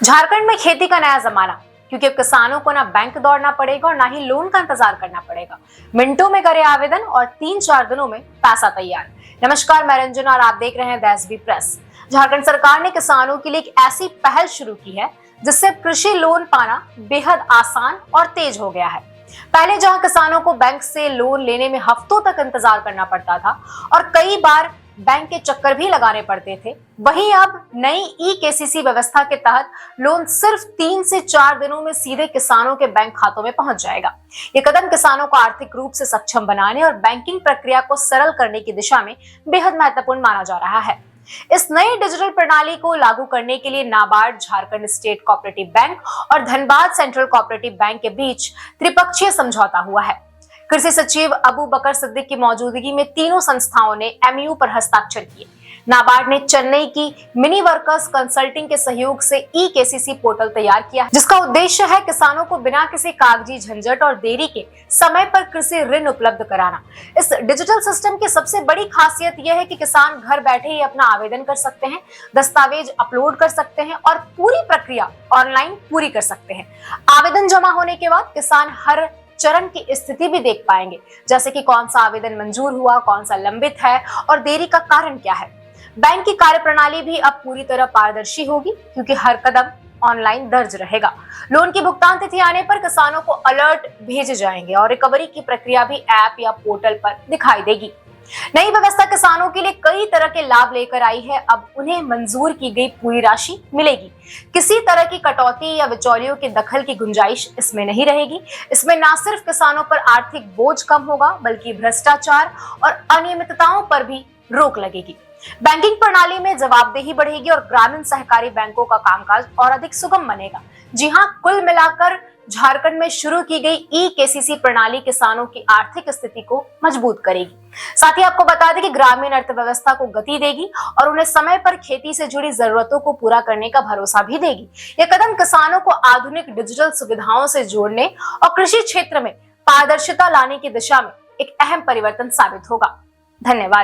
झारखंड में खेती का नया जमाना, क्योंकि अब किसानों को ना बैंक दौड़ना पड़ेगा और ना ही लोन का इंतजार करना पड़ेगा। मिनटों में करे आवेदन और 3-4 दिनों में पैसा तैयार। नमस्कार, मैं रंजना और आप देख रहे हैं देशवी प्रेस। झारखंड सरकार ने किसानों के लिए एक ऐसी पहल शुरू की है जिससे कृषि लोन पाना बेहद आसान और तेज हो गया है। पहले जहां किसानों को बैंक से लोन लेने में हफ्तों तक इंतजार करना पड़ता था और कई बार बैंक के चक्कर भी लगाने पड़ते थे, वहीं अब नई ई-केसीसी व्यवस्था के तहत लोन सिर्फ 3 से 4 दिनों में सीधे किसानों के बैंक खातों में पहुंच जाएगा। ये कदम किसानों को आर्थिक रूप से सक्षम बनाने और बैंकिंग प्रक्रिया को सरल करने की दिशा में बेहद महत्वपूर्ण माना जा रहा है। इस नई डिजिटल प्रणाली को लागू करने के लिए NABARD, Jharkhand state cooperative bank और धनबाद सेंट्रल कोऑपरेटिव बैंक के बीच त्रिपक्षीय समझौता हुआ है। कृषि सचिव अबू बकर सिद्दीक की मौजूदगी में तीनों संस्थाओं ने एमयू पर हस्ताक्षर किए। नाबार्ड ने चेन्नई की मिनी वर्कर्स कंसल्टिंग के सहयोग से ई-केसीसी पोर्टल तैयार किया है, जिसका उद्देश्य है किसानों को बिना किसी कागजी झंझट और देरी के समय पर कृषि ऋण उपलब्ध कराना। इस डिजिटल सिस्टम की सबसे बड़ी खासियत यह है कि किसान घर बैठे ही अपना आवेदन कर सकते हैं, दस्तावेज अपलोड कर सकते हैं और पूरी प्रक्रिया ऑनलाइन पूरी कर सकते हैं। आवेदन जमा होने के बाद किसान हर चरण की स्थिति भी देख पाएंगे, जैसे कि कौन सा आवेदन मंजूर हुआ, कौन सा लंबित है और देरी का कारण क्या है। बैंक की कार्यप्रणाली भी अब पूरी तरह पारदर्शी होगी, क्योंकि हर कदम ऑनलाइन दर्ज रहेगा। लोन की भुगतान तिथि आने पर किसानों को अलर्ट भेजे जाएंगे और रिकवरी की प्रक्रिया भी ऐप या पोर्टल पर दिखाई देगी। नई व्यवस्था किसानों के लिए कई तरह के लाभ लेकर आई है। अब उन्हें मंजूर की गई पूरी राशि मिलेगी। किसी तरह की कटौती या बिचौलियों के दखल की गुंजाइश इसमें नहीं रहेगी। इसमें न सिर्फ किसानों पर आर्थिक बोझ कम होगा, बल्कि भ्रष्टाचार और अनियमितताओं पर भी रोक लगेगी। बैंकिंग प्रणाली में जवाबदेही बढ़ेगी और ग्रामीण सहकारी बैंकों का कामकाज और अधिक सुगम बनेगा। जी हां, कुल मिलाकर झारखंड में शुरू की गई ई-केसीसी प्रणाली किसानों की आर्थिक स्थिति को मजबूत करेगी। साथ ही आपको बता दें कि ग्रामीण अर्थव्यवस्था को गति देगी और उन्हें समय पर खेती से जुड़ी जरूरतों को पूरा करने का भरोसा भी देगी। यह कदम किसानों को आधुनिक डिजिटल सुविधाओं से जोड़ने और कृषि क्षेत्र में पारदर्शिता लाने की दिशा में एक अहम परिवर्तन साबित होगा। धन्यवाद।